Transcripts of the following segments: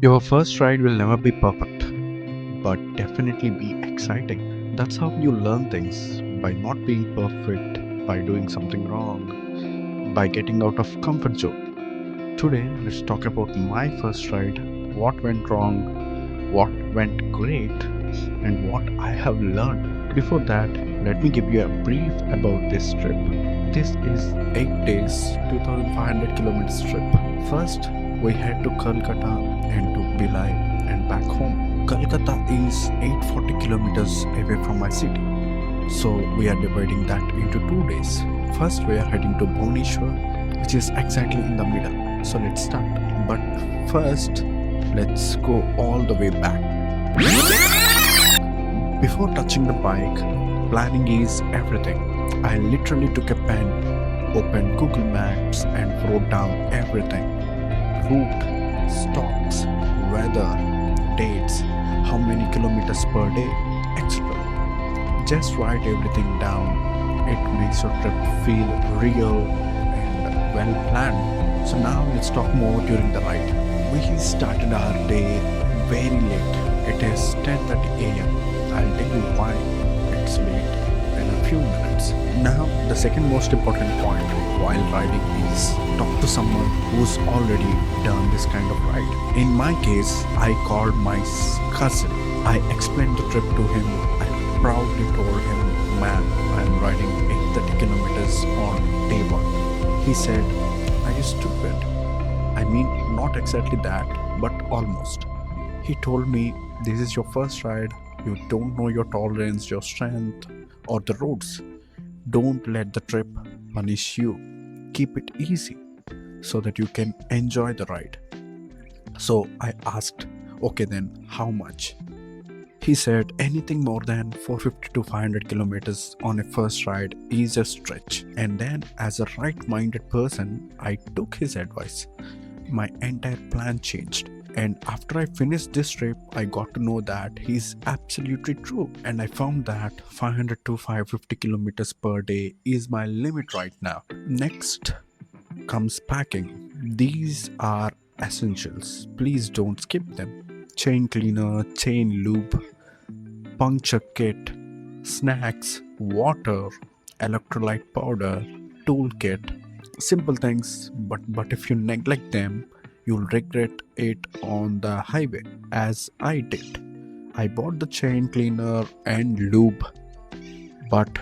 Your first ride will never be perfect, but definitely be exciting. That's how you learn things, by not being perfect, by doing something wrong, by getting out of comfort zone. Today, let's talk about my first ride, what went wrong, what went great, and what I have learned. Before that, let me give you a brief about this trip. This is 8 days, 2500 kilometers trip. First, we head to Kolkata and to Bhilai and back home. Kolkata is 840 kilometers away from my city. So we are dividing that into 2 days. First, we are heading to Bhubaneswar, which is exactly in the middle. So let's start. But first, let's go all the way back. Before touching the bike, planning is everything. I literally took a pen, opened Google Maps and wrote down everything. Route, stops, weather, dates, how many kilometers per day, etc. Just write everything down. It makes your trip feel real and well planned. So now let's talk more during the ride. We started our day very late. It is 10:30 a.m. I'll tell you why it's late in a few minutes. Now, the second most important point while riding is talk to someone who's already done this kind of ride. In my case, I called my cousin. I explained the trip to him. I proudly told him, man, I'm riding 830 kilometers on day one. He said, are you stupid? I mean, not exactly that, but almost. He told me, this is your first ride. You don't know your tolerance, your strength, or the roads. Don't let the trip punish you. Keep it easy so that you can enjoy the ride. So I asked, okay then, how much? He said anything more than 450 to 500 kilometers on a first ride is a stretch. And then, as a right-minded person, I took his advice. My entire plan changed. And after I finished this trip, I got to know that he's absolutely true. And I found that 500 to 550 kilometers per day is my limit right now. Next comes packing. These are essentials. Please don't skip them. Chain cleaner, chain lube, puncture kit, snacks, water, electrolyte powder, toolkit. Simple things, but if you neglect them, you'll regret it on the highway, as I did. I bought the chain cleaner and lube, but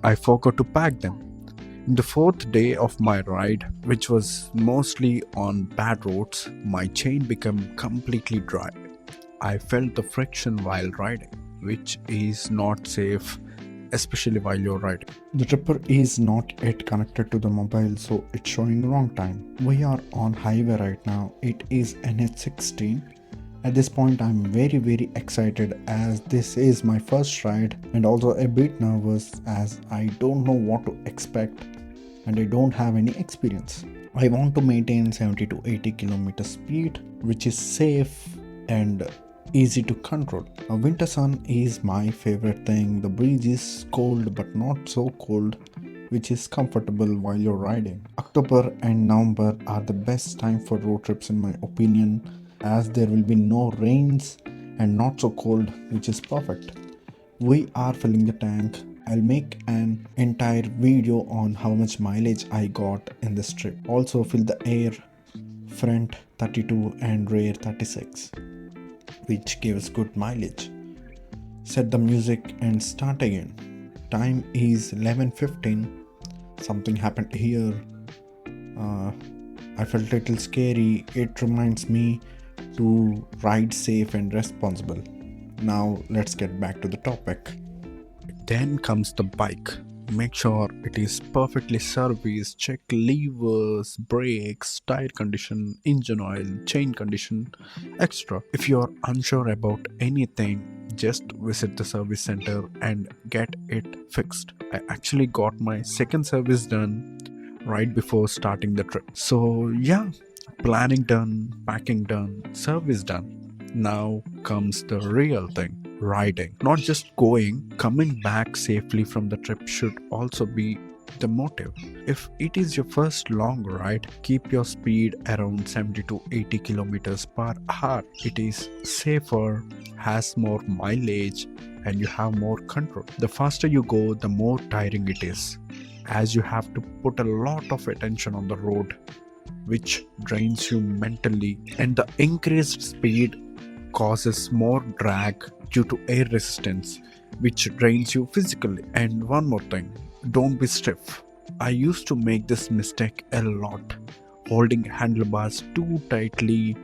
I forgot to pack them. In the fourth day of my ride, which was mostly on bad roads, my chain became completely dry. I felt the friction while riding, which is not safe, especially while you're riding. The tripper is not yet connected to the mobile, so it's showing wrong time. We are on highway right now. It is NH16. At this point, I'm very excited as this is my first ride and also a bit nervous as I don't know what to expect and I don't have any experience. I want to maintain 70 to 80 km speed, which is safe and easy to control. A winter sun is my favorite thing. The breeze is cold but not so cold, which is comfortable while you're riding. October and November are the best time for road trips in my opinion, as there will be no rains and not so cold, which is perfect. We are filling the tank. I'll make an entire video on how much mileage I got in this trip. Also fill the air, front 32 and rear 36. Which gives good mileage. Set the music and start again. Time is 11:15. Something happened here. I felt a little scary. It reminds me to ride safe and responsible. Now let's get back to the topic. Then comes the bike. Make sure it is perfectly serviced. Check levers, brakes, tire condition, engine oil, chain condition, etc. If you are unsure about anything, just visit the service center and get it fixed. I actually got my second service done right before starting the trip. So yeah, planning done, packing done, service done. Now comes the real thing. Riding. Not just going, coming back safely from the trip should also be the motive. If it is your first long ride, keep your speed around 70 to 80 kilometers per hour. It is safer, has more mileage, and you have more control. The faster you go, the more tiring it is, as you have to put a lot of attention on the road, which drains you mentally, and the increased speed causes more drag due to air resistance, which drains you physically. And one more thing, don't be stiff. I used to make this mistake a lot, holding handlebars too tightly,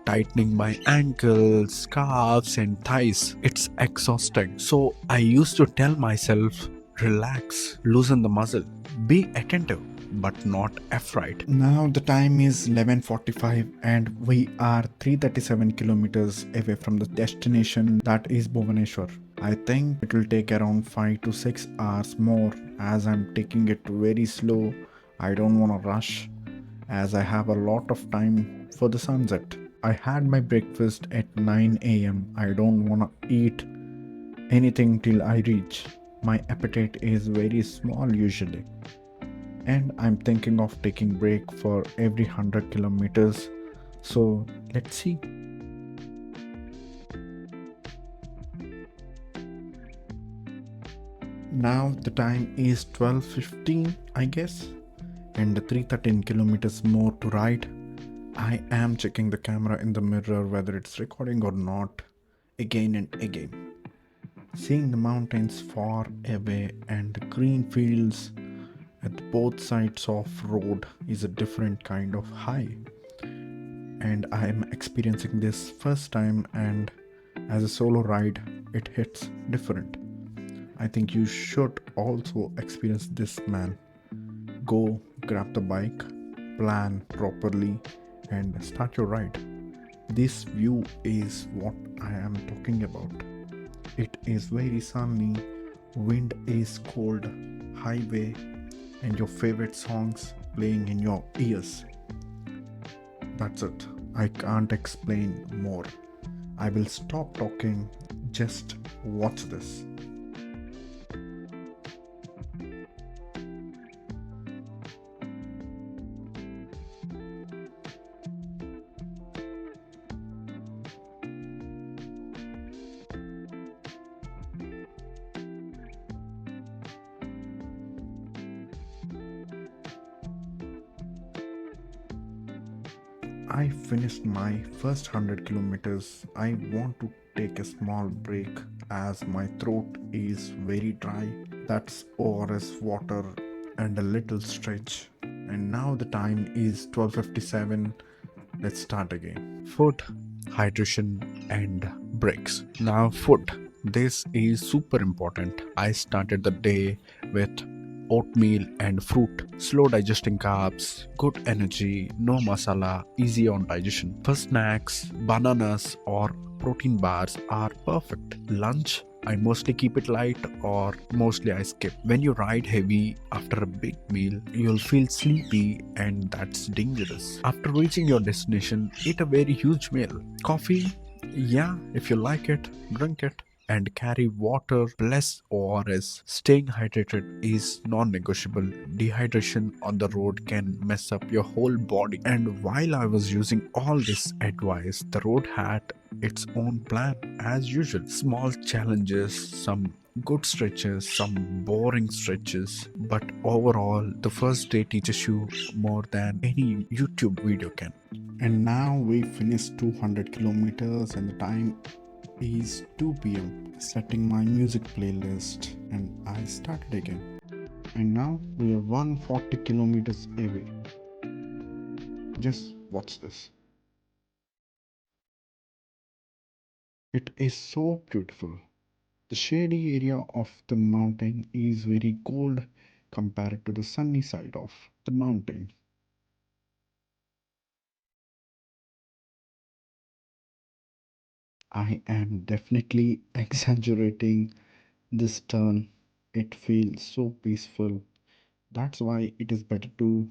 tightening my ankles, calves, and thighs. It's exhausting. So I used to tell myself, relax, loosen the muscle, be attentive, but not afraid. Now the time is 11:45 and we are 337 kilometers away from the destination, that is Bhubaneswar. I think it will take around 5 to 6 hours more, as I'm taking it very slow. I don't want to rush, as I have a lot of time for the sunset. I had my breakfast at 9 a.m. I don't want to eat anything till I reach. My appetite is very small usually, and I'm thinking of taking break for every 100 kilometers. So let's see. Now the time is 12:15, I guess, and the 313 kilometers more to ride. I am checking the camera in the mirror whether it's recording or not, again and again. Seeing the mountains far away and the green fields at both sides of road is a different kind of high, and I am experiencing this first time, and as a solo ride it hits different. I think you should also experience this, man. Go grab the bike, plan properly, and start your ride. This view is what I am talking about. It is very sunny, wind is cold, highway, and your favorite songs playing in your ears. That's it. I can't explain more. I will stop talking. Just watch this. I finished my first 100 kilometers. I want to take a small break as my throat is very dry. That's ORS water and a little stretch. And now the time is 12:57. Let's start again. Food, hydration, and breaks. Now, food. This is super important. I started the day with oatmeal and fruit, slow digesting carbs, good energy, no masala, easy on digestion. For snacks, bananas or protein bars are perfect. Lunch, I mostly keep it light or mostly I skip. When you ride heavy after a big meal, you'll feel sleepy and that's dangerous. After reaching your destination, eat a very huge meal. Coffee, yeah, if you like it, drink it, and carry water plus ORS. Staying hydrated is non-negotiable. Dehydration on the road can mess up your whole body. And while I was using all this advice, the road had its own plan as usual. Small challenges, some good stretches, some boring stretches, but overall the first day teaches you more than any YouTube video can. And now we finished 200 kilometers and the time is 2 p.m. Setting my music playlist and I started again. And now we are 140 kilometers away. Just watch this. It is so beautiful. The shady area of the mountain is very cold compared to the sunny side of the mountain. I am definitely exaggerating this turn. It feels so peaceful. That's why it is better to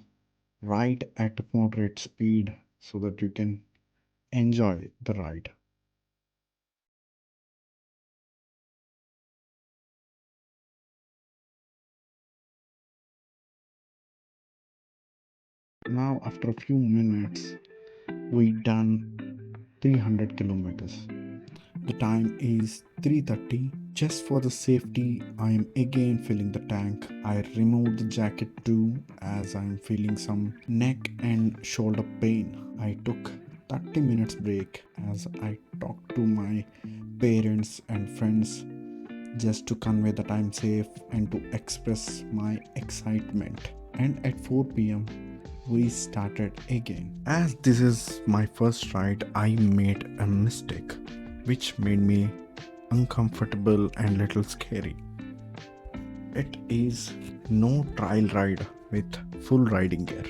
ride at moderate speed so that you can enjoy the ride. Now after a few minutes, we done 300 kilometers. The time is 3:30. Just for the safety, I am again filling the tank. I removed the jacket too as I am feeling some neck and shoulder pain. I took 30 minutes break as I talked to my parents and friends just to convey that I'm safe and to express my excitement. And at 4 p.m., we started again. As this is my first ride, I made a mistake which made me uncomfortable and little scary. It is no trial ride with full riding gear.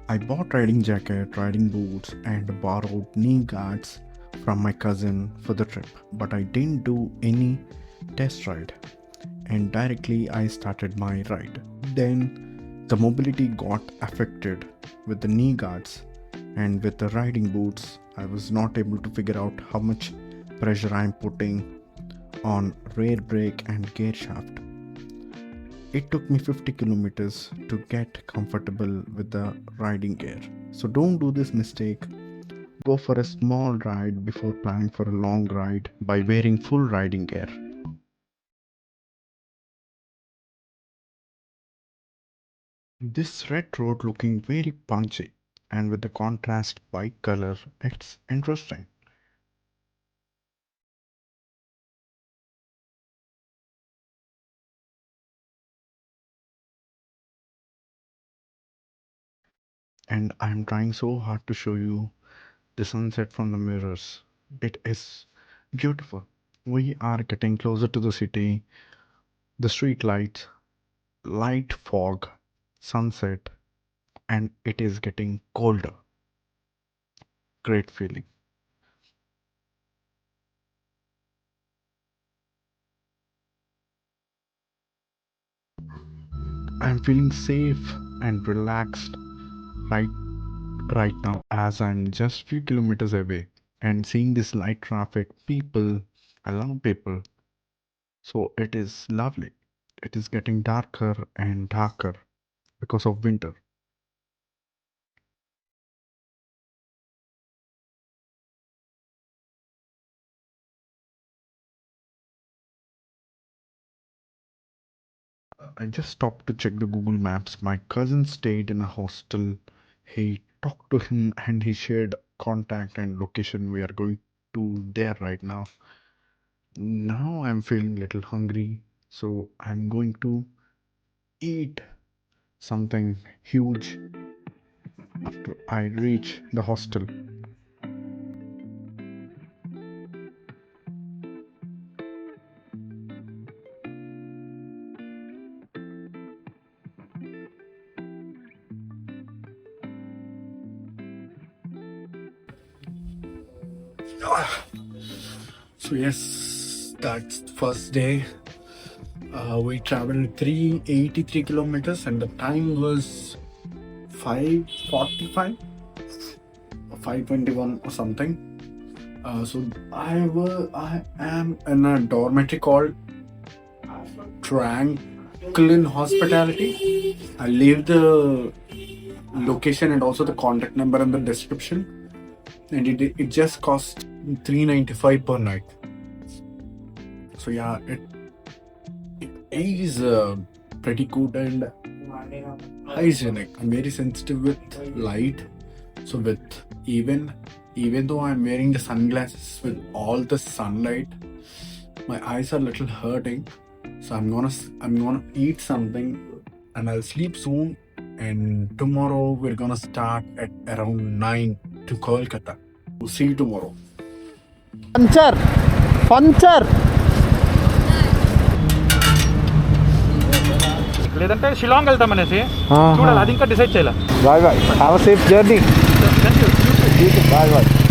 I bought riding jacket, riding boots and borrowed knee guards from my cousin for the trip, but I didn't do any test ride and directly I started my ride. Then the mobility got affected with the knee guards and with the riding boots. I was not able to figure out how much pressure I am putting on rear brake and gear shaft. It took me 50 kilometers to get comfortable with the riding gear. So don't do this mistake. Go for a small ride before planning for a long ride by wearing full riding gear. This red road looking very punchy and with the contrast bike color, it's interesting. And I'm trying so hard to show you the sunset from the mirrors. It is beautiful. We are getting closer to the city, the street lights, light fog, sunset, and it is getting colder. Great feeling. I'm feeling safe and relaxed right right now as I'm just few kilometers away and seeing this light traffic, people, I love people. So it is lovely. It is getting darker and darker because of winter. I just stopped to check the Google Maps. My cousin stayed in a hostel. He talked to him and he shared contact and location. We are going to there right now. Now I'm feeling a little hungry, so I'm going to eat something huge after I reach the hostel. So yes, that's the first day. We traveled 383 kilometers and the time was 5:45 or 5:21 or something. I am in a dormitory called Tranquilin Hospitality. I'll leave the location and also the contact number in the description. And it just cost 395 per night. So yeah, it is pretty good and hygienic. I'm very sensitive with light, so with even though I'm wearing the sunglasses with all the sunlight, my eyes are a little hurting. So I'm gonna eat something and I'll sleep soon. And tomorrow we're gonna start at around 9 to Kolkata. We'll see you tomorrow. పంచర్ పంచర్ లేదంటే షిలాంగ్ వెళ్తామనేసి చూడాలి, అది ఇంకా decide చేయాలి. Bye bye have a safe journey bye bye